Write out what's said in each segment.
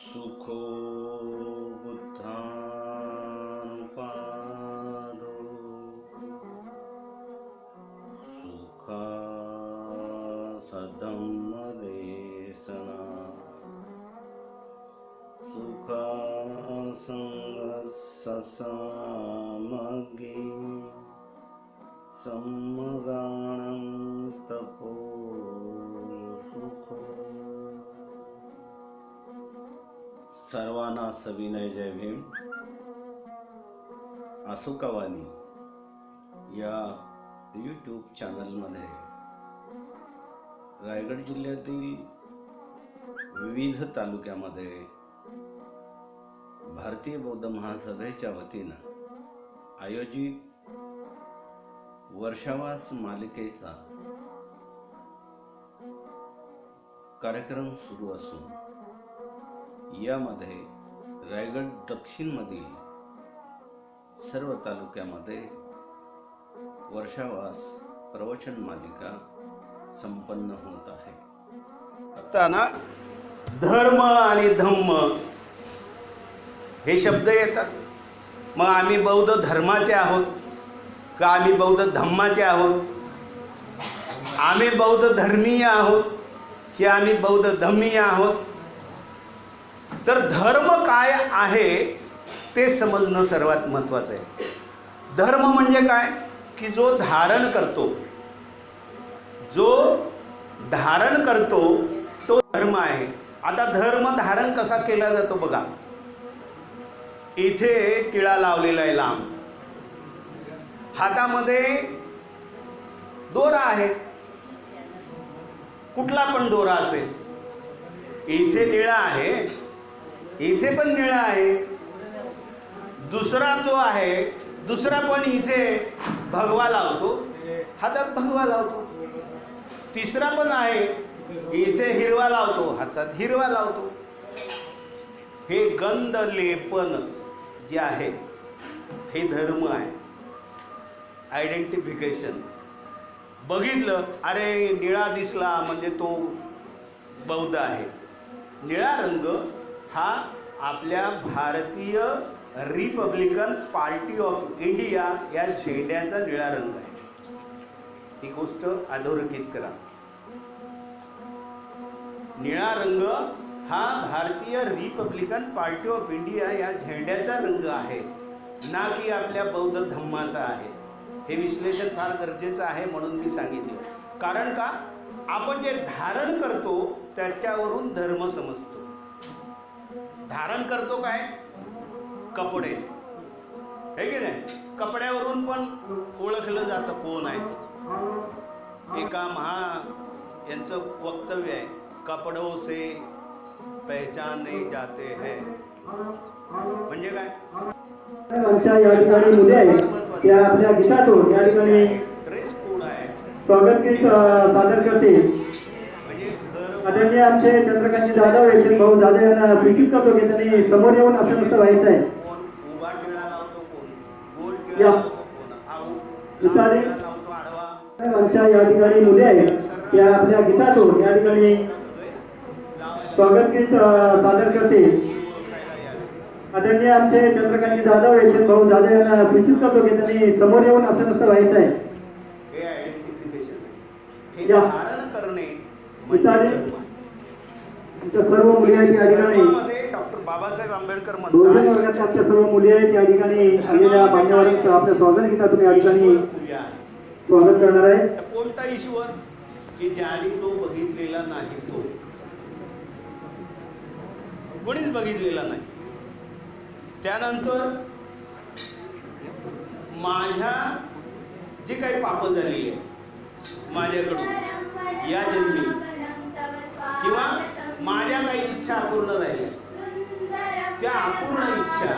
सुखो बुद्धानुपादो सुखा सधम्मदेशना सुखा संगससामग्गी सम्मगानं तपो सुखो। सर्वांना सविनय जय भीम। अशोकावाणी या यूट्यूब चॅनलमध्ये रायगड जिल्ह्यातील विविध तालुक्यामध्ये भारतीय बौद्ध महासभेच्या वतीनं आयोजित वर्षावास मालिकेचा कार्यक्रम सुरू असून यामध्ये रायगड दक्षिणमधील सर्व तालुक्यामध्ये वर्षावास प्रवचन मालिका संपन्न होत आहे। असताना धर्म आणि धम्म हे शब्द येतात। मग आम्ही बौद्ध धर्माचे आहोत का आम्ही बौद्ध धम्माचे आहोत? आम्ही बौद्ध धर्मीय आहोत की आम्ही बौद्ध धम्मीय आहोत? तर धर्म काय आहे ते समजणं सर्वात महत्त्वाचं आहे। धर्म म्हणजे काय की जो धारण करतो, जो धारण करतो तो धर्म आहे। आता धर्म धारण कसा केला जातो बघा, इथे टिळा लावलेला आहे लांब, हातामध्ये दोरा आहे, कुठला पण दोरा असेल, इथे निळा आहे, इथे पण निळा आहे, दुसरा जो आहे दुसरा पण इथे भगवा लावतो, हातात भगवा लावतो, तिसरा पण आहे इथे हिरवा लावतो, हातात हिरवा लावतो। हे गंध लेपन जे आहे हे धर्म आहे, आयडेंटिफिकेशन। बघितलं अरे निळा दिसला म्हणजे तो बौद्ध आहे। निळा रंग हा आपल्या भारतीय रिपब्लिकन पार्टी ऑफ इंडिया या झेंड्याचा निळा रंग आहे। ही गोष्ट अधोरेखित करा। निळा रंग हा भारतीय रिपब्लिकन पार्टी ऑफ इंडिया या झेंड्याचा रंग आहे, ना की आपल्या बौद्ध धम्माचा आहे। हे विश्लेषण फार गरजेचं आहे म्हणून मी सांगितलं। कारण का आपण जे धारण करतो त्याच्यावरून धर्म समजतो। धारण करतो काय? कपडे, है की नाही? कपड्यावरून पण ओळखलं जातं कोण आहे ते। एका यांचं वक्तव्य आहे, कपडों से पहचाने जाते हैं। म्हणजे काय? आमच्या या ठिकाणी मुले आहेत त्या आपल्या गीतातून या ठिकाणी ड्रेस कोड आहे, स्वागत गीत सादर करते। आदरणीय आमचे चंद्रकांत जाधव यशवंत भाऊ जाधव यांना सूचित करतो की त्यांनी समोर येऊन असं नसतं व्हायचं आहे। उभा टिळा लावतो कोण, गोल टिळा लावतो कोण, आमच्या या ठिकाणी मुले आहेत त्या आपल्या गीतातून या ठिकाणी स्वागत गीत सादर करते। आदरणीय आमचे चंद्रकांत जाधव यशवंत भाऊ जाधव यांना सूचित करतो की त्यांनी समोर येऊन असं नसतं व्हायचं आहे। हे आयडेंटिफिकेशन आहे, हे धारण करणे। सर्व मुली या ठिकाणी डॉक्टर बाबासाहेब आंबेडकर बहुजन म्हणतात वर्गातल्या आमच्या सर्व मुली आहेत या ठिकाणी आलेल्या मान्यवरांचं आपल्या स्वागत गीतातून या ठिकाणी ईश्वर पूजा आहे. स्वागत करणार आहे. तर कोणता ईश्वर की ज्याने तो बघितलेला नाही, तो कोणीच बघितलेला नाही. त्यानंतर माझ्या जे काही पाप झालेली आहे माझ्याकडून या जन्मी, किंवा माझ्या काही इच्छा अपूर्ण राहिल्या, त्या अपूर्ण इच्छा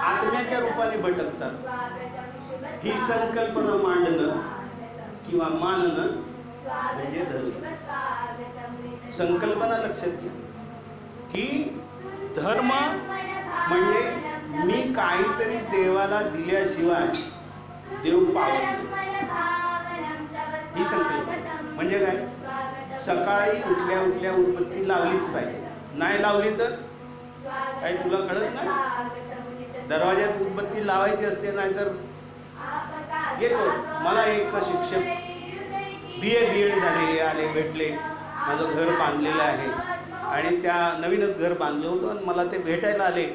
आत्म्याच्या रूपाने भटकतात. ही संकल्पना मांडणं किंवा मानणं म्हणजे धर्म. संकल्पना लक्षात घ्या की धर्म म्हणजे मी काहीतरी देवाला दिल्याशिवाय देव पावत नाही. ही संकल्पना म्हणजे काय? सकाळी उठल्या उठल्या उदबत्ती लावलीच पाहिजे. नाही लावली तर काय तुला कळत नाही? दरवाज्यात उदबत्ती लावायची असते. नाहीतर येतो. मला एक शिक्षक BA झालेले आले, भेटले. माझं घर बांधलेलं आहे आणि त्या नवीनच घर बांधलं होतं आणि मला ते भेटायला आले.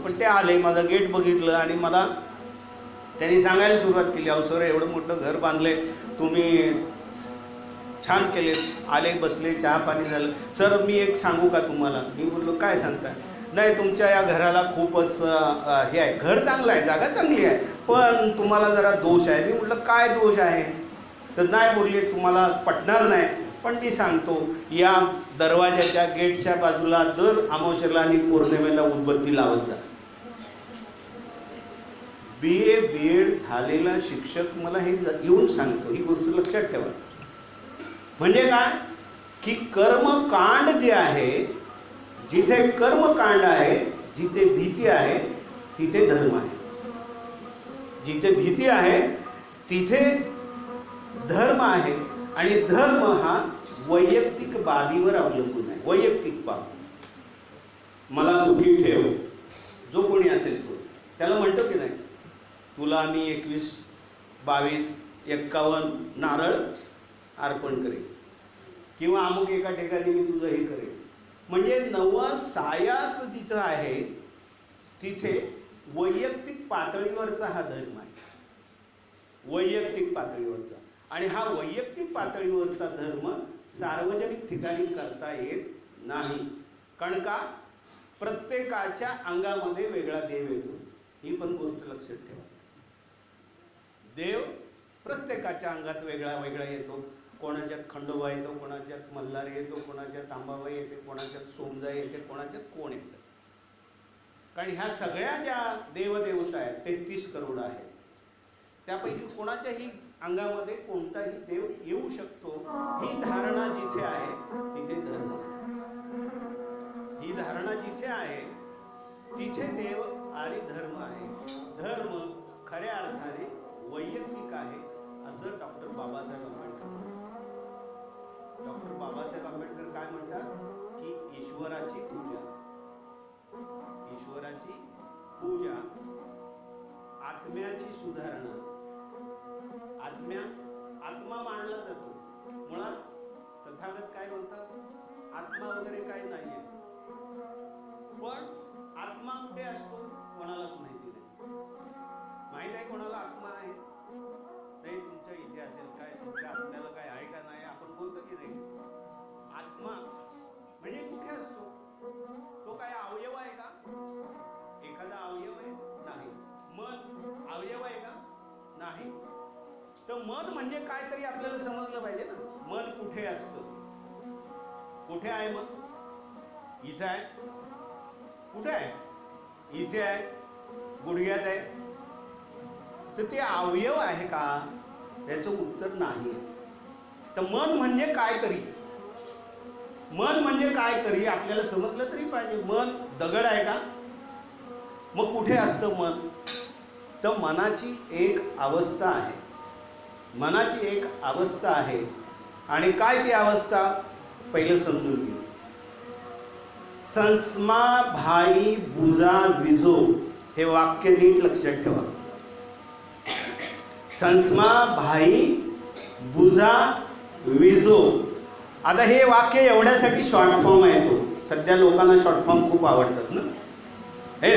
पण ते आले, माझं गेट बघितलं आणि मला त्यांनी सांगायला सुरुवात केली, अहो सर एवढं मोठं घर बांधलंय तुम्ही, छान केले. आले, बसले, चहा पाणी झालं. सर मी एक सांगू का तुम्हाला? मी बोललो काय सांगताय? नाही तुमच्या या घराला खूपच हे आहे, घर चांगलं आहे, जागा चांगली आहे, पण तुम्हाला जरा दोष आहे. मी म्हटलं काय दोष आहे? तर नाही बोलले, तुम्हाला पटणार नाही पण मी सांगतो. या दरवाजाच्या गेटच्या बाजूला दर अमावस्येला आणि पौर्णिमेला उदबत्ती लावत जा. BA झालेला शिक्षक मला हे येऊन सांगतो. ही गोष्ट लक्षात ठेवा. म्हणजे काय की कर्मकांड जे आहे, जिथे कर्मकांड आहे, जिथे भीती आहे तिथे धर्म आहे. जिथे भीती आहे तिथे धर्म आहे. आणि धर्म हा वैयक्तिक बाबीवर अवलंबून आहे. वैयक्तिक बाब. मला सुखी ठेव, जो कोणी असेल तो त्याला म्हणतो की नाही, तुला मी 21, 22, 51 नारळ अर्पण करेन, किंवा अमुक एका ठिकाणी मी तुझं हे करेन. म्हणजे सायास जिथं आहे तिथे वैयक्तिक पातळीवरचा हा धर्म आहे. वैयक्तिक पातळीवरचा. आणि हा वैयक्तिक पातळीवरचा धर्म सार्वजनिक ठिकाणी करता येत नाही. कारण का? प्रत्येकाच्या अंगामध्ये वेगळा देव येतो. ही पण गोष्ट लक्षात ठेवा. देव प्रत्येकाच्या अंगात वेगळा वेगळा येतो. कोणाच्यात खंडोबा येतो, कोणाच्यात मल्हार येतो, कोणाच्यात अंबाबाई येते, कोणाच्यात सोमजाई येते, कोणाच्यात कोण येतं. कारण ह्या सगळ्या ज्या देवदेवता आहेत 33 करोड आहेत, त्यापैकी कोणाच्याही अंगामध्ये कोणताही देव येऊ शकतो. ही धारणा जिथे आहे तिथे धर्म. ही धारणा जिथे आहे तिथे देव आणि धर्म आहे. धर्म खऱ्या अर्थाने वैयक्तिक आहे असं डॉक्टर बाबासाहेब आंबेडकर म्हणतात. डॉक्टर बाबासाहेब आंबेडकर काय म्हणतात की ईश्वराची पूजा, ईश्वराची पूजा, आत्म्याची सुधारणा. आत्मा मानला जातो. मुळात तथागत काय म्हणतात, आत्मा वगैरे काही नाहीये. पण आत्मा कुठे असतो कोणालाच माहिती नाही. माहित आहे कोणाला आत्मा आहे? नाही. तुमच्या इथे असेल काय, तुमच्या आत्म्याला काय आहे का नाही आपण बोलतो की नाही. आत्मा म्हणजे कुठे असतो? तो काय अवयव आहे का? एखादा अवयव आहे? नाही. मन अवयव आहे का? नाही. तर मन म्हणजे काय तरी आपल्याला समजलं पाहिजे ना. मन कुठे असतं? कुठे आहे मग? इथे आहे. कुठे आहे? इथे आहे, गुडघ्यात आहे. तर ते अवयव आहे का? याचं उत्तर नाही. तर मन म्हणजे काय तरी, मन म्हणजे काय तरी आपल्याला समजलं तरी पाहिजे. मन दगड आहे का? मग कुठे असतं मन? तर मनाची एक अवस्था आहे, मनाची एक अवस्था आहे. आणि काय ती अवस्था पहिलं समजून घेऊ. संस्मा भाई बुजा विजो, हे वाक्य नीट लक्षात ठेवा. संस्मा भाई बुजा विजो. आता हे वाक्य एवढ्यासाठी शॉर्ट फॉर्म आहे. तो सध्या लोकांना शॉर्ट फॉर्म खूप आवडतात ना, हे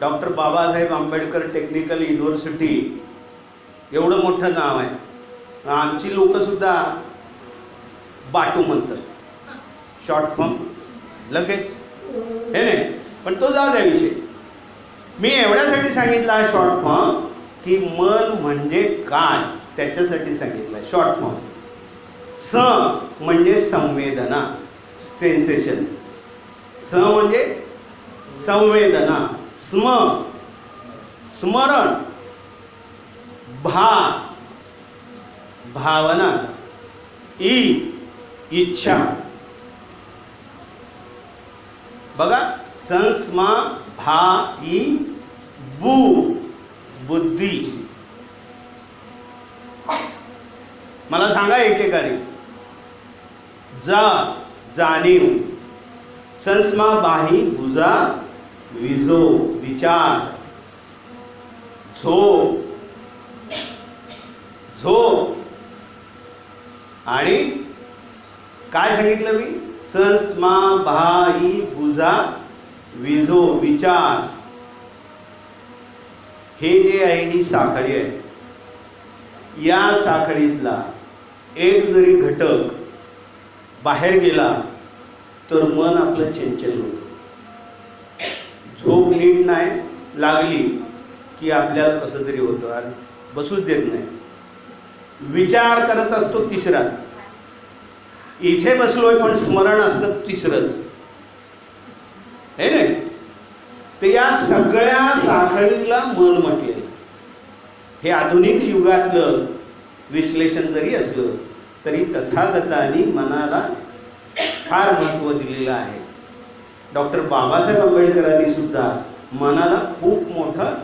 doctor Babasaheb Ambedkar technical university एवढं मोठं नाव आहे. आमची लोक सुद्धा बाटू म्हणतात शॉर्ट फॉर्म लगेच, हे नाही. पण तो जाऊ द्या विषय. मी एवढ्यासाठी सांगितला शॉर्ट फॉर्म की मन म्हणजे काय त्याच्यासाठी सांगितलं शॉर्ट फॉर्म. स म्हणजे संवेदना, सेन्सेशन. स म्हणजे संवेदना. स्म स्मरण. भा भावना. ई इच्छा. बघा, संस्मा भा ई बु बुद्धी. मला सांगा एकेकाने. जा जाणीव. संस्मा बाही बुजा विजो विचार. झोप झोप. आणि काय सांगितलं मी? संस्मा बाही बुजा विजो विचार. हे जे आहे ही साखळी आहे. या साखळीतला एक जरी घटक बाहेर गेला तर मन आपलं चंचल होतं. झोप नीट नाही लागली की आपल्याला कसं तरी होतं आणि बसूच देत नाही. विचार करत असतो तिसरा. इथे बसलोय पण स्मरण असतं तिसरंच, हे नाही. तर या सगळ्या साखळीला मन म्हटले. हे आधुनिक युगातलं विश्लेषण जरी असलं तरी तथागतांनी मनाला फार महत्त्व दिलेलं आहे. डॉक्टर बाबासाहेब आंबेडकरांनी सुद्धा मनाला खूप मोठं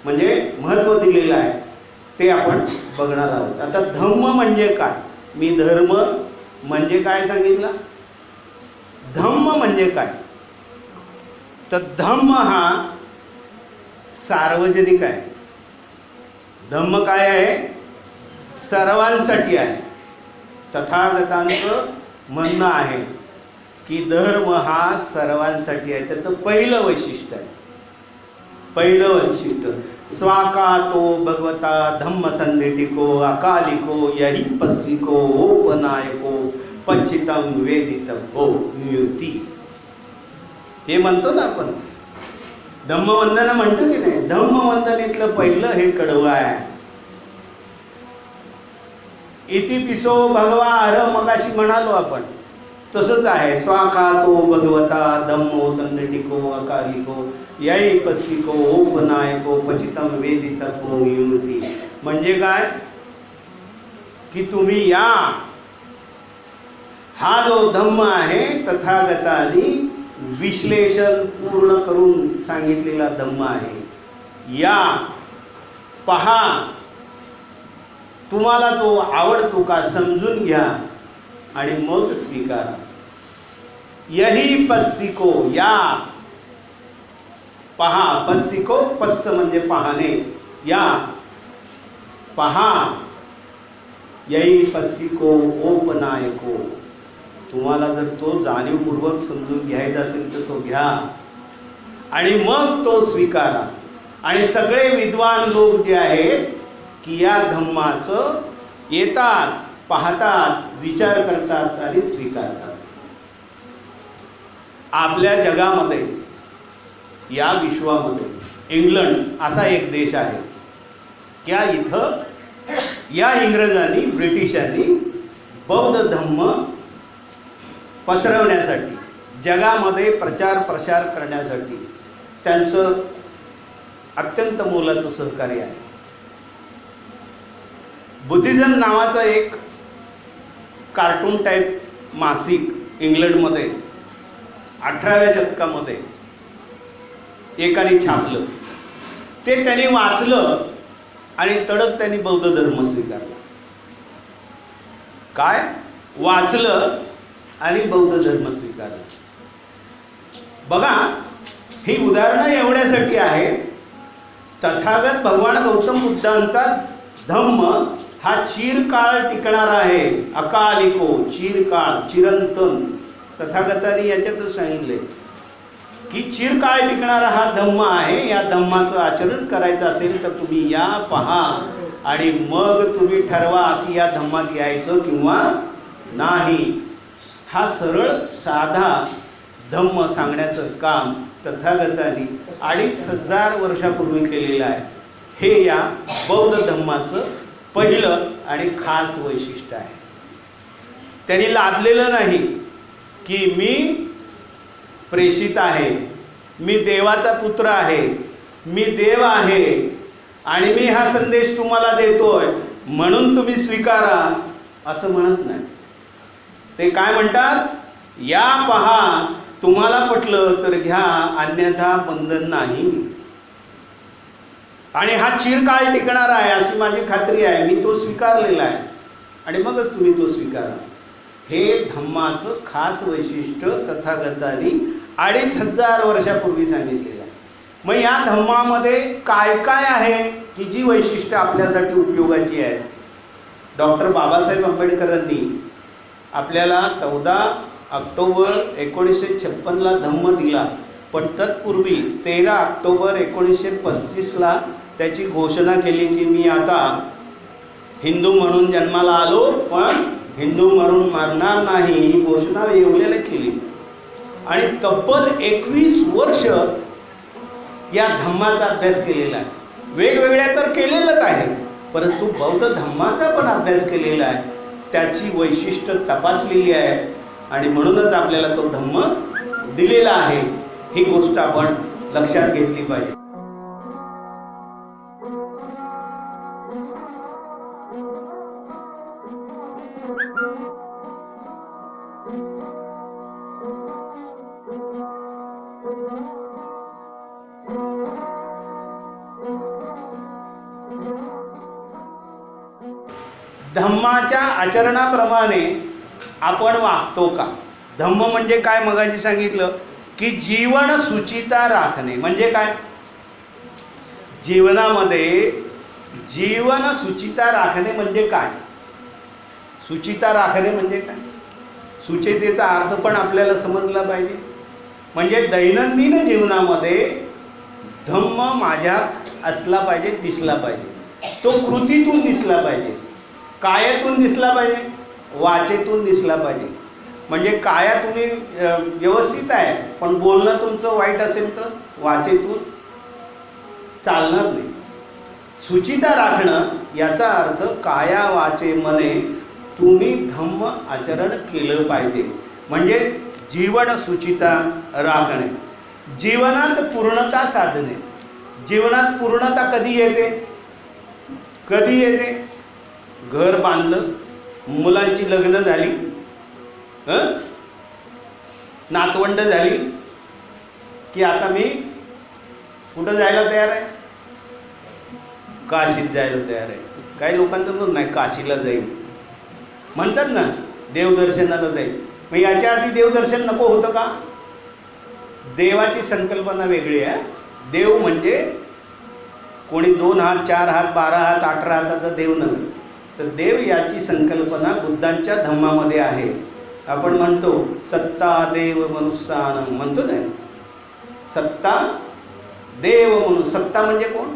म्हणजे महत्त्व दिलेलं आहे. ते आपण बघणार आहोत. आता धम्म म्हणजे काय? मी धर्म म्हणजे काय सांगितलं. धम्म म्हणजे काय? तर धम्म हा सार्वजनिक आहे. धम्म काय आहे? सर्वांसाठी आहे. तथागतांचं म्हणणं आहे की धर्म हा सर्वांसाठी आहे. त्याचं पहिलं वैशिष्ट्य आहे. पहिलं वैशिष्ट्य, स्वाकातो भगवता धम्म संधिटिको अकालिको यही पस्सिको ओपनायको पच्चितम वेदितम हो नियुती. हे म्हणतो ना आपण, धम्मवंदना म्हणतो की नाही. धम्मवंदनेतलं पहिलं हे कडवं आहे. इति पिसो भगवा अर मगाशी म्हणालो आपण, तसंच आहे. स्वाकातो भगवता धम्मो संधिटिको अकालिको यही पस्सिको ओपनायको पचितम वेदितम युती. म्हणजे काय की तुम्ही या, हा जो धम्म आहे तथागतांनी विश्लेषण पूर्ण करून सांगितलेला धम्म आहे. या पहा, तुम्हाला तो आवडतो का समजून घ्या आणि मग स्वीकारा. यही पस्सिको, या पहा. पस्सिको, पस्स म्हणजे पाहणे. या पहा. यही पस्सिको ओपनायको. तुम्हाला जर तो जाणीवपूर्वक समजून घ्यायचा असेल तर तो घ्या आणि मग तो स्वीकारा. आणि सगळे विद्वान लोक जे आहेत की या धम्माचं येतात, पाहतात, विचार करतात आणि स्वीकारतात. आपल्या जगामध्ये, या विश्वामध्ये इंग्लंड असा एक देश आहे त्या इथं या इंग्रजांनी, ब्रिटिशांनी बौद्ध धम्म पसरवण्यासाठी, जगामध्ये प्रचार प्रसार करण्यासाठी त्यांचं अत्यंत मोलाचं सहकार्य आहे. बुद्धिझम नावाचं एक कार्टून टाईप मासिक इंग्लंडमध्ये 18व्या शतकामध्ये एकाने छापलं. ते त्यांनी वाचलं आणि तडक त्यांनी बौद्ध धर्म स्वीकारला. काय वाचलं आणि बौद्ध धर्म स्वीकारला. बघा, ही उदाहरणं एवढ्यासाठी आहेत, तथागत भगवान गौतम बुद्धांचा धम्म हा चिरकाळ टिकणारा आहे. अकालिको, चिरकाळ, चिरंतन. तथागतांनी याच्यातच सांगितले की चिरकाळ टिकणारा हा धम्म आहे. या धम्माचं आचरण करायचं असेल तर तुम्ही या, पहा आणि मग तुम्ही ठरवा की या धम्मात यायचं किंवा नाही. हा सरळ साधा धम्म सांगण्याचं काम तथागतांनी 2500 वर्षापूर्वी केलेलं आहे. हे या बौद्ध धम्माचं पहिलं आणि खास वैशिष्ट्य आहे. त्यांनी लादलेलं नाही की मी प्रेषित आहे, मी देवाचा पुत्र आहे, मी देव आहे आणि मी हा संदेश तुम्हाला देतोय म्हणून तुम्ही स्वीकारा, असं म्हणत नाही. ते काय म्हणतात, या, पहा, तुम्हाला पटलं तर घ्या, अन्यथा बंधन नाही. आणि हा चिरकाळ टिकणार आहे अशी माझी खात्री आहे. मी तो स्वीकारलेला आहे आणि मगच तुम्ही तो स्वीकारा. हे धम्माचं खास वैशिष्ट्य तथागतांनी 2500 वर्षापूर्वी सांगितलेलं आहे. मग या धम्मामध्ये काय काय आहे की जी वैशिष्ट्य आपल्यासाठी उपयोगाची आहेत. डॉक्टर बाबासाहेब आंबेडकरांनी आपल्याला 14 ऑक्टोबर 1956ला धम्म दिला, पण तत्पूर्वी 13 ऑक्टोबर 1935ला त्याची घोषणा केली की मी आता हिंदू म्हणून जन्माला आलो, पण हिंदू म्हणून मरणार नाही, ही घोषणा येवलेला केली. आणि तब्बल 21 वर्ष या धम्माचा अभ्यास केलेला आहे. वेगवेगळ्या तर केलेलंच आहे, परंतु बौद्ध धम्माचा पण अभ्यास केलेला आहे. त्याची वैशिष्ट्य तपासलेली आहे आणि म्हणूनच आपल्याला तो धम्म दिलेला आहे. ही गोष्ट आपण लक्षात घेतली पाहिजे. धम्माच्या आचरणाप्रमाणे आपण वागतो का? धम्म म्हणजे काय? मगाशी सांगितलं की जीवन सुचिता राखणे. म्हणजे काय? जीवनामध्ये जीवन सुचिता राखणे म्हणजे काय? सुचिता राखणे म्हणजे काय? सुचितेचा अर्थ पण आपल्याला समजला पाहिजे. म्हणजे दैनंदिन जीवनामध्ये धम्म माझ्यात असला पाहिजे, दिसला पाहिजे. तो कृतीतून दिसला पाहिजे, कायातून दिसला पाहिजे, वाचेतून दिसला पाहिजे. म्हणजे काया तुम्ही व्यवस्थित आहे पण बोलणं तुमचं वाईट असेल तर वाचेतून चालणार नाही. सुचिता राखणं याचा अर्थ काया, वाचे, मने तुम्ही धम्म आचरण केलं पाहिजे. म्हणजे जीवन सुचिता राखणे. जीवनात पूर्णता साधणे. जीवनात पूर्णता कधी येते? कधी येते? घर बांधलं, मुलांची लग्न झाली, नातवंड झाली की आता मी कुठं जायला तयार आहे? काशीत जायला तयार आहे. काही लोकांचं म्हणून नाही, काशीला जाईल म्हणतात ना, देवदर्शनाला जाईल. मग याच्या आधी देवदर्शन नको होतं का? देवाची संकल्पना वेगळी आहे. देव म्हणजे कोणी 2 हात, 4 हात, 12 हात, 18 हाताचा देव नव्हे. तर देव याची संकल्पना बुद्धांच्या धम्मामध्ये आहे. आपण म्हणतो सत्ता देव मनुष्यानं, म्हणतो ना, सत्ता देव म्हणून. सत्ता म्हणजे कोण?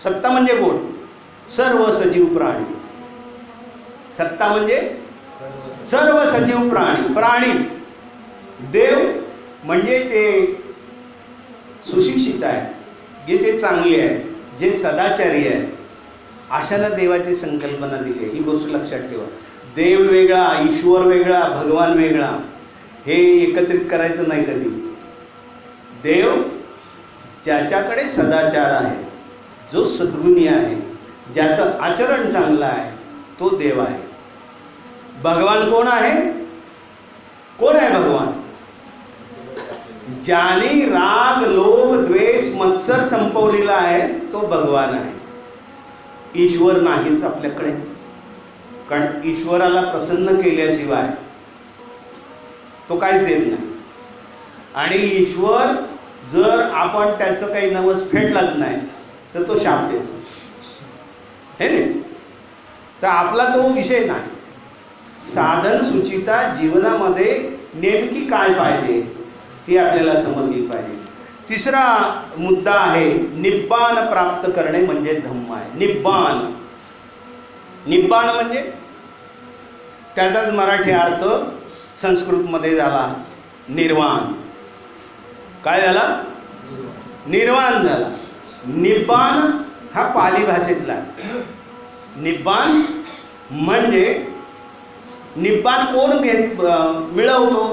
सत्ता म्हणजे कोण? सर्व सजीव प्राणी. सत्ता म्हणजे सर्व सजीव प्राणी. प्राणी. देव म्हणजे ते सुशिक्षित आहे, जे चांगले आहे, जे सदाचारी आहे, अशाला देवाची संकल्पना दिली आहे. ही गोष्ट लक्षात ठेवा. देव वेगळा, ईश्वर वेगळा, भगवान वेगळा, हे एकत्रित करायचं नाही कधी. देव ज्याच्याकडे सदाचार आहे, जो सद्गुणी आहे, ज्याचं आचरण चांगलं आहे, तो देव आहे. भगवान कोण आहे? कोण आहे भगवान? ज्याने राग, लोभ, द्वेष, मत्सर संपवलेला आहे तो भगवान आहे. ईश्वर नाहीच आपल्याकडे, कारण ईश्वराला प्रसन्न केल्याशिवाय तो काहीच देत नाही. आणि ईश्वर जर आपण त्याचं काही नवस फेडलाच नाही तर तो शाप देतो, हे नाही. तर आपला तो विषय नाही. साधन सुचिता जीवनामध्ये नेमकी काय पाहिजे ती आपल्याला समजली पाहिजे. तिसरा मुद्दा आहे निब्बाण प्राप्त करणे म्हणजे धम्म आहे. निब्बाण, निब्बाण म्हणजे त्याचाच मराठी अर्थ संस्कृतमध्ये झाला निर्वाण. काय झाला? निर्वाण झाला. निब्बाण हा पाली भाषेतला आहे. निब्बाण म्हणजे निब्बाण कोण मिळवतो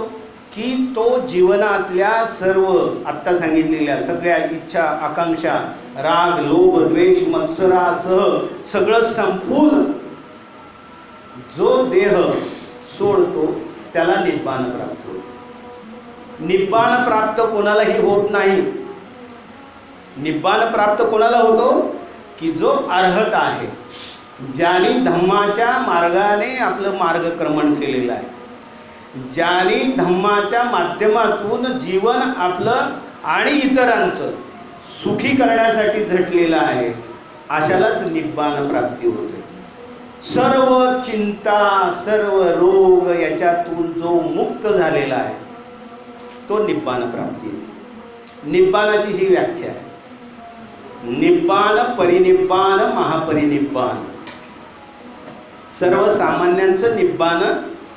की तो जीवनातल्या सर्व आत्ता सांगितलेल्या सगळ्या इच्छा, आकांक्षा, राग, लोभ, द्वेष, मत्सरासह सगळं संपून जो देह सोडतो त्याला निब्बाण प्राप्त होतो. निब्बाण प्राप्त कोणालाही होत नाही. निब्बाण प्राप्त कोणाला होतो की जो अर्हत आहे, ज्याने धम्माच्या मार्गाने आपलं मार्गक्रमण केलेलं आहे, ज्याने धम्माच्या माध्यमातून जीवन आपलं आणि इतरांचं सुखी करण्यासाठी झटलेलं आहे, अशालाच निब्बाण प्राप्ती होते. सर्व चिंता, सर्व रोग याच्यातून जो मुक्त झालेला आहे तो निब्बाण प्राप्ती. निब्बाणाची ही व्याख्या आहे. निब्बाण, परिनिब्बाण, महापरिनिब्बाण. सर्वसामान्यांचं निब्बाण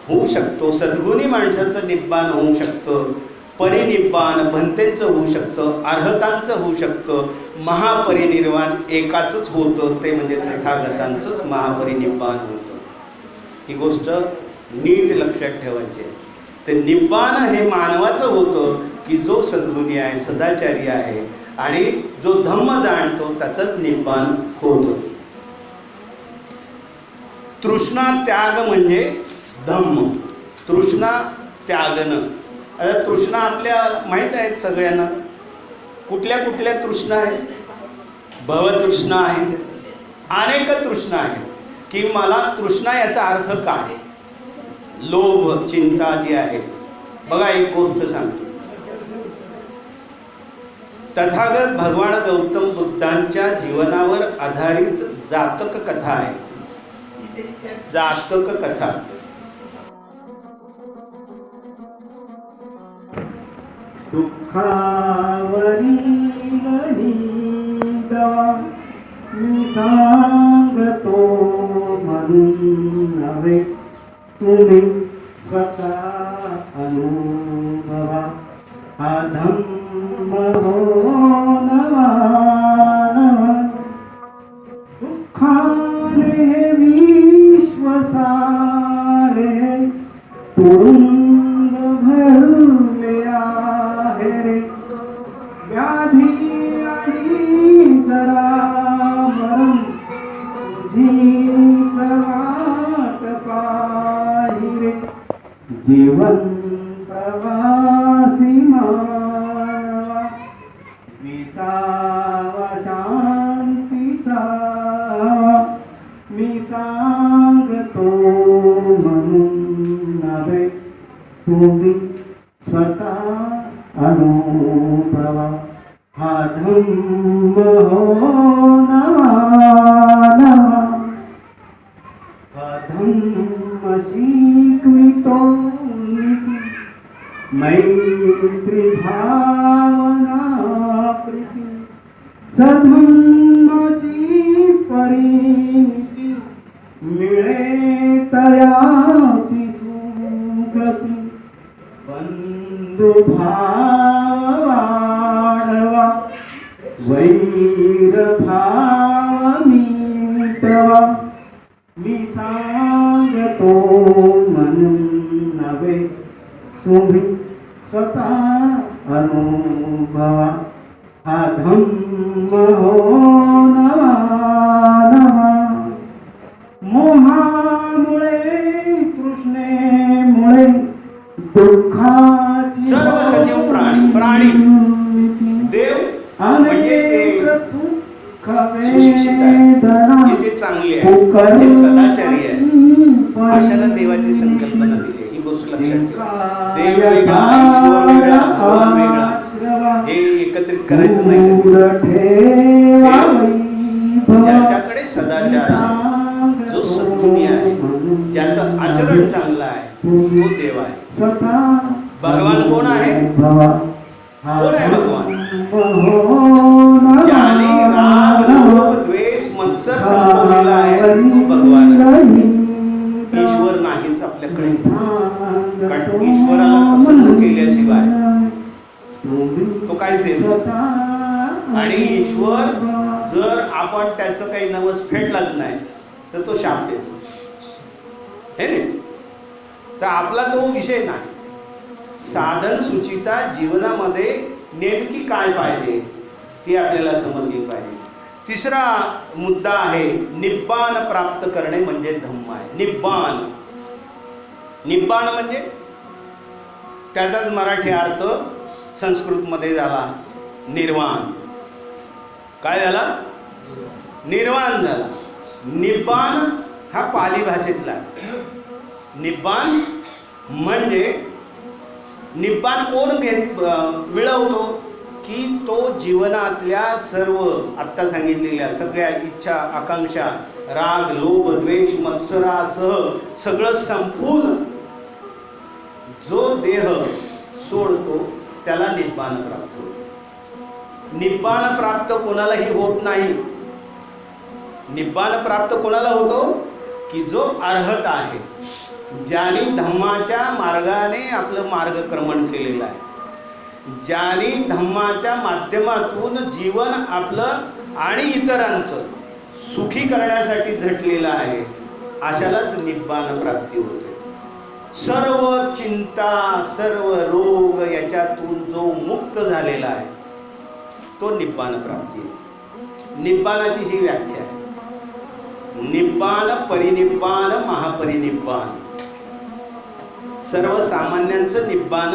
होऊ शकतो, सद्गुणी माणसाचं निब्बाण होऊ शकतं, परिनिब्बाण भंतेंचं होऊ शकतं, अर्हतांचं होऊ शकतं, महापरिनिर्वाण एकाचंच होतं, ते म्हणजे तथागतांचंच महापरिनिब्बाण होतं. ही गोष्ट नीट लक्षात ठेवायची आहे. तर निब्बाण हे मानवाचं होतं की जो सद्गुणी आहे, सदाचारी आहे आणि जो धम्म जाणतो त्याचंच निब्बाण होतं. तृष्णा त्याग म्हणजे धम्म. तृष्णा त्यागणं. आता तृष्णा आपल्या माहीत आहेत सगळ्यांना. कुठल्या कुठल्या तृष्णा आहेत? भवतृष्णा आहे, अनेक तृष्णा आहे. की मला तृष्णा याचा अर्थ काय? लोभ, चिंता जी आहे. बघा एक गोष्ट सांगतो. तथागत भगवान गौतम बुद्धांच्या जीवनावर आधारित जातक कथा आहे. जातक कथा. दुःखावरी गणिता मी सांगतो म्हणून नव्हे, तुम्ही स्वतः अनुभवा. हा धम्म हो नवा नवा, दुःखाने विश्व सारे तुरुंग भरले आहे रे. व्याधी आणि जरा मरण तुझीच वाट पाही रे. जीवन प्रवासी मानवा, विसावा शांतीचा. मी सांगतो म्हणून नव्हे, तुम्ही स्वतः अनुभवा. हा धम्म हो नवा नवा, हा धम्म शिकवितो मैत्री भावना प्रीती. सधम्माची परिणिती मिळे तयाची सुगती. बंधुभाव वाढवा, वैर भाव मिटवा. मी सांगतो म्हणून नव्हे, तुम्ही स्वतः अनुभवा. हा धम्म हो नवा नवा, मोहामुळे तृष्णेमुळे दुःखाची सर्व सजीव प्राणी देव म्हणजे ते सुशिक्षित आहे, हे जे चांगले आहे, जे सदाचारी आहे, अशाला देवाची संकल्पना दिली आहे. ही गोष्ट लक्षात ठेवा. देव वेगळा, ईश्वर वेगळा, भगवान वेगळा, हे एकत्रित करायचं नाही. ज्याच्याकडे सदाचार आहे, जो सद्गुणी आहे, ज्याचं आचरण चांगलं आहे, तो देव आहे. भगवान कोण आहे? कोण आहे भगवान? ज्याने राग लोभ द्वेष मत्सर संपवलेला आहे, तो भगवान आहे. ईश्वर नाहीच आपल्याकडे, कारण ईश्वराला प्रसन्न केल्याशिवाय तो काहीच देत नाही. आणि ईश्वर जर आपण त्याचं काही नवस फेडलाच नाही तर तो शाप देतो, हे नाही. तर आपला तो विषय नाही. साधन सुचिता जीवनामध्ये नेमकी काय पाहिजे ती आपल्याला समजली पाहिजे. तिसरा मुद्दा आहे निब्बाण प्राप्त करणे म्हणजे धम्म आहे. निब्बाण, निब्बाण म्हणजे त्याचाच मराठी अर्थ संस्कृतमध्ये झाला निर्वाण. काय झाला? निर्वाण झाला. निब्बाण हा पाली भाषेतला आहे. निब्बाण म्हणजे निब्बाण कोण मिळवतो? की तो जीवनातल्या सर्व आत्ता सांगितलेल्या सगळ्या इच्छा आकांक्षा राग लोभ द्वेष मत्सरासह सगळं संपून जो देह सोडतो त्याला निब्बाण प्राप्त होतो. निब्बाण प्राप्त कोणालाही होत नाही. निब्बाण प्राप्त कोणाला होतो? की जो अर्हत आहे, ज्याने धम्माच्या मार्गाने आपलं मार्गक्रमण केलेलं आहे, ज्याने धम्माच्या माध्यमातून जीवन आपलं आणि इतरांचं सुखी करण्यासाठी झटलेलं आहे, अशालाच निब्बाण प्राप्ती होते. सर्व चिंता सर्व रोग याच्यातून जो मुक्त झालेला आहे तो निब्बाण प्राप्ती आहे. निब्बाणाची ही व्याख्या आहे. निब्बाण परिनिब्बाण महापरिनिब्बाण. सर्वसामान्यांचं निब्बाण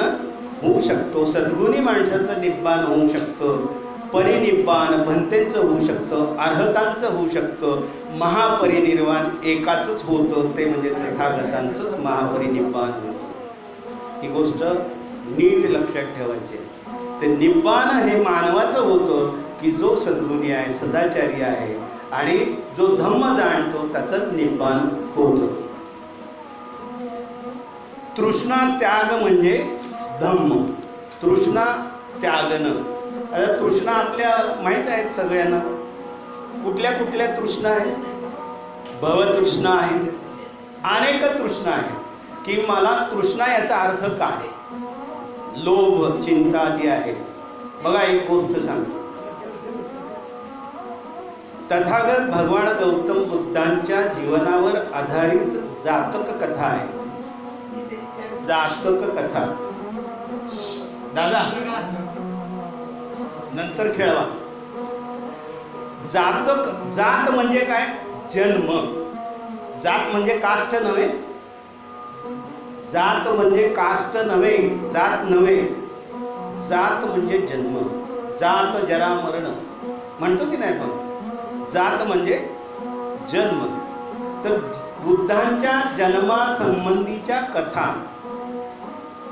होऊ शकतो, सद्गुणी माणसाचं निब्बाण होऊ शकतं, परिनिब्बाण भंतेंचं होऊ शकतं, अर्हतांचं होऊ शकतं, महापरिनिर्वाण एकाचंच होतं, ते म्हणजे तथागतांचंच महापरिनिब्बाण होतं. ही गोष्ट नीट लक्षात ठेवायची आहे. ते निब्बाण हे मानवाचं होतं की जो सद्गुणी आहे, सदाचारी आहे आणि जो धम्म जाणतो त्याचंच निब्बाण होतं. तृष्णा त्याग म्हणजे धम्म. तृष्णा त्यागणं. आता तृष्णा आपल्या माहीत आहेत सगळ्यांना. कुठल्या कुठल्या तृष्णा आहेत? भवतृष्णा आहे, अनेक तृष्णा आहे. की मला तृष्णा याचा अर्थ काय? लोभ चिंता जी आहे. बघा एक गोष्ट सांगतो. तथागत भगवान गौतम बुद्धांच्या जीवनावर आधारित जातक कथा आहे. जातक कथा. दादा नंतर खेळवा. जातक, जात म्हणजे काय? जन्म. जात म्हणजे कास्ट नव्हे. जात म्हणजे कास्ट नव्हे, जात नव्हे. जात म्हणजे जन्म. जात जरा मरण म्हणतो की नाही? पण जात म्हणजे जन्म. तर बुद्धांच्या जन्मासंबंधीच्या कथा,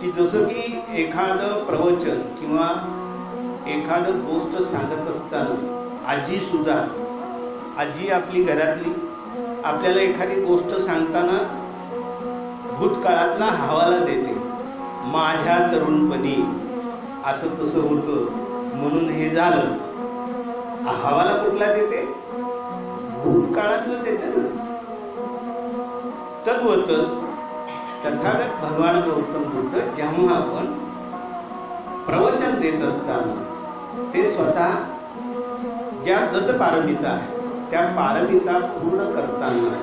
की जसं की एखादं प्रवचन किंवा एखादं गोष्ट सांगत असताना आजीसुद्धा, आजी आपली घरातली आपल्याला एखादी गोष्ट सांगताना भूतकाळातला हवाला देते. माझ्या तरुणपणी असं तसं होतं म्हणून हे झालं. हवाला कुठला देते? भूतकाळातलं देते ना. तद्वतच तथागत भगवान गौतम बुद्ध जेव्हा आपण प्रवचन देत असताना ते स्वतः ज्या दस पारमिता आहे त्या पारमिता पूर्ण करताना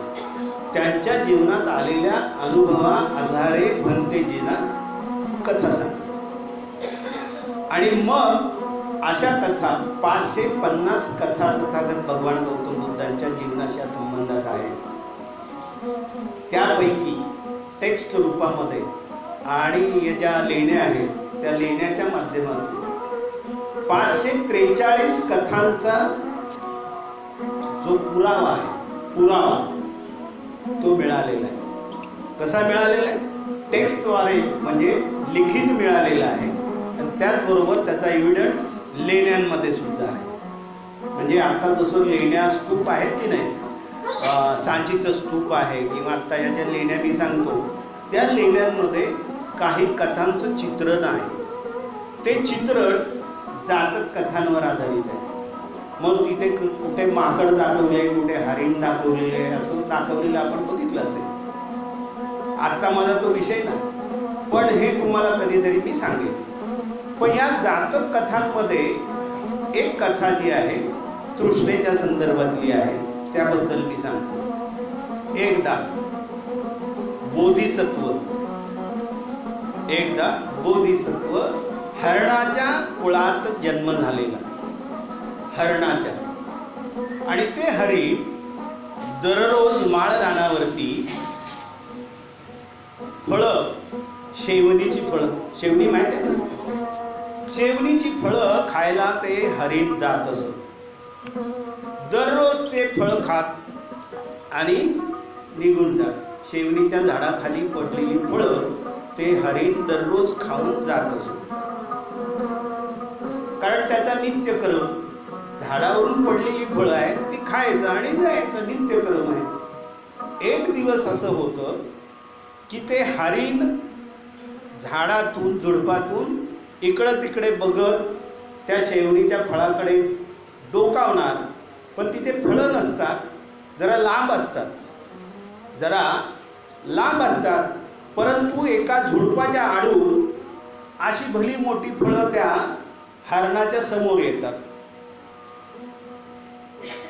त्यांच्या जीवनात आलेल्या अनुभवा आधारे भंते जीना कथा सांग. आणि मग अशा कथा 550 कथा तथागत भगवान गौतम बुद्धांच्या जीवनाच्या संबंधात आहेत. त्यापैकी टेक्स्ट रूपामध्ये आणि ज्या लेण्या आहेत त्या लेण्याच्या माध्यमातून 543 कथांचा जो पुरावा तो मिळालेला आहे. कसा मिळालेला आहे? टेक्स्टद्वारे म्हणजे लिखित मिळालेला आहे. आणि त्याचबरोबर त्याचा एव्हिडन्स लेण्यांमध्ये सुद्धा आहे. म्हणजे आता जसं लेण्या स्तूप आहेत की नाही, सांचीचं स्तूप आहे किंवा आत्ता या ज्या लेण्या मी सांगतो त्या लेण्यांमध्ये काही कथांचं चित्रण आहे. ते चित्रण जातक कथांवर आधारित आहे. मग तिथे कुठे माकड दाखवले, कुठे हरिण दाखवलेले, असं दाखवलेलं आपण बघितलं असेल. आत्ता माझा तो विषय नाही, पण हे तुम्हाला कधीतरी मी सांगेन. पण या जातक कथांमध्ये एक कथा जी आहे तृष्णेच्या संदर्भातली आहे, त्याबद्दल मी सांगतो. एकदा बोधिसत्व हरणाच्या कुळात जन्म झालेला, हरणाच्या. आणि ते हरिण दररोज माळ रानावरती फळं, शेवणीची फळं, शेवणी माहिती आहे ना, शेवणीची फळं खायला ते हरिण जात असत. दररोज ते फळ खात आणि निघून जात. शेवणीच्या झाडाखाली पडलेली फळं ते हरिण दररोज खाऊन जात असत. कारण त्याचा नित्यक्रम, झाडावरून पडलेली फळं आहेत ती खायचं आणि जायचं, नित्यक्रम आहे. एक दिवस असं होतं की ते हरिण झाडातून, झुडपातून इकडं तिकडे बघत त्या शेवणीच्या फळाकडे डोकावणार, पण तिथे फळं नसतात, जरा लांब असतात. परंतु एका झुडपाच्या आडून अशी भली मोठी फळं त्या हरणाच्या समोर येतात.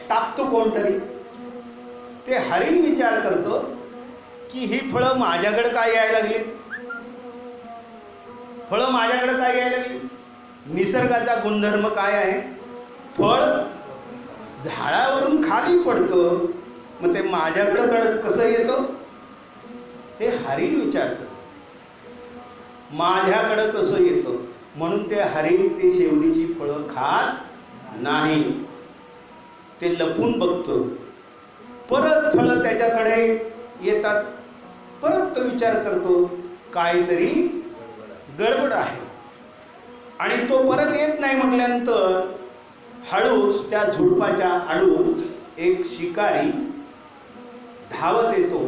टाकतो कोणतरी. ते हरिण विचार करतो की ही फळं माझ्याकडे काय यायला लागली, फळं माझ्याकडे काय यायला लागली. निसर्गाचा गुणधर्म काय आहे, फळ झाडावरून खाली पडतं, मग ते माझ्याकडे कसं येतं. हे हरिण विचारतं माझ्याकडं कसं येतं. म्हणून ते हरिण ते शेवणीची फळं खात नाही, ते लपून बघतो. परत फळं त्याच्याकडे येतात. परत तो विचार करतो काहीतरी गडबड आहे. आणि तो परत येत नाही म्हटल्यानंतर हळूच त्या झुडपाच्या आडून एक शिकारी धावत येतो.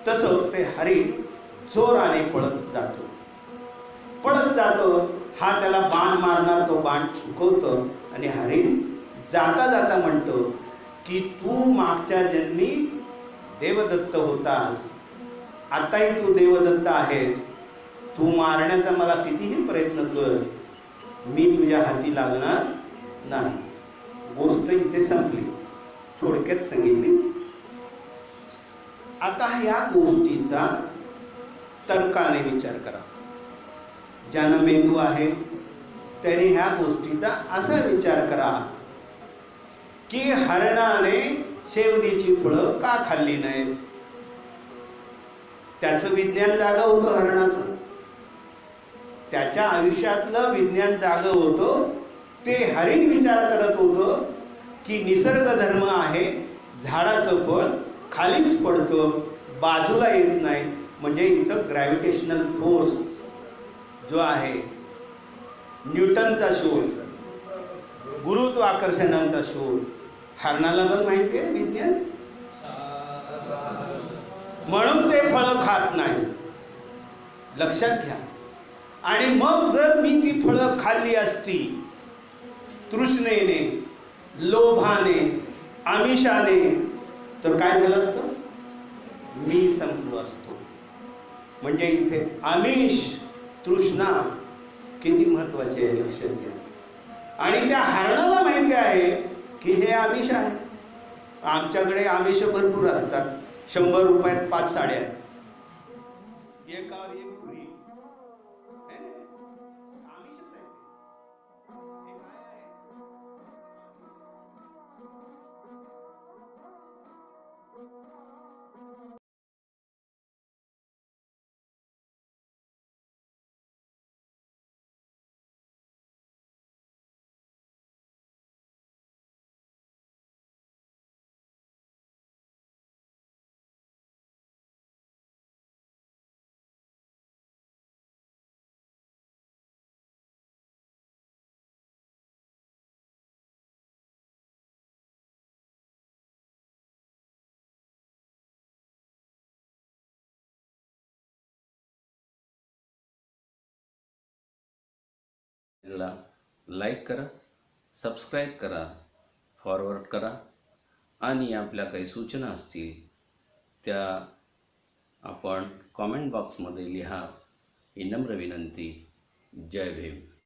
तसं ते हरिण जोराने पळत जातो. हा त्याला बाण मारणार, तो बाण चुकवतो आणि हरिण जाता जाता म्हणतो की तू मागच्या जन्मी देवदत्त होतास, आताही तू देवदत्त आहेस. तू मारण्याचा मला कितीही प्रयत्न कर, मी तुझ्या हाती लागणार नाही. गोष्ट इथे संपली, थोडक्यात सांगितली. आता या गोष्टीचा तर्काने विचार करा. ज्यानं मेंदू आहे त्याने ह्या गोष्टीचा असा विचार करा की हरणाने शेवणीची फळं का खाल्ली नाहीत. त्याचं विज्ञान जागं होतं, हरणाचं त्याच्या आयुष्यातलं विज्ञान जागं होतं. ते हरिण विचार करत होतं की निसर्ग धर्म आहे, झाडाचं फळ खालीच पडतं, बाजूला येत नाही. म्हणजे इथं ग्रॅव्हिटेशनल फोर्स जो आहे, न्यूटनचा शोध, गुरुत्वाकर्षणाचा शोध, हरणाला पण माहिती आहे विज्ञान. म्हणून ते फळं खात नाही, लक्षात घ्या. आणि मग जर मी ती फळं खाल्ली असती तृष्णेने, लोभाने, आमिषाने, तर काय झालं असतं, मी संपलो असतो. म्हणजे इथे आमिष, तृष्णा किती महत्वाची आहे, लक्षात घ्या. आणि त्या हरणाला माहिती आहे की हे आमिष आहे. आमच्याकडे आमिष भरपूर असतात, 100 रुपयात 5 साड्या, एकावर एक फ्री. है ना? आमिषच आहे ते. हे काय आहे? ला लाईक करा, सबस्क्राईब करा, फॉरवर्ड करा आणि आपल्या काही सूचना असतील त्या आपण कॉमेंट बॉक्समध्ये लिहा ही नम्र विनंती. जय भीम.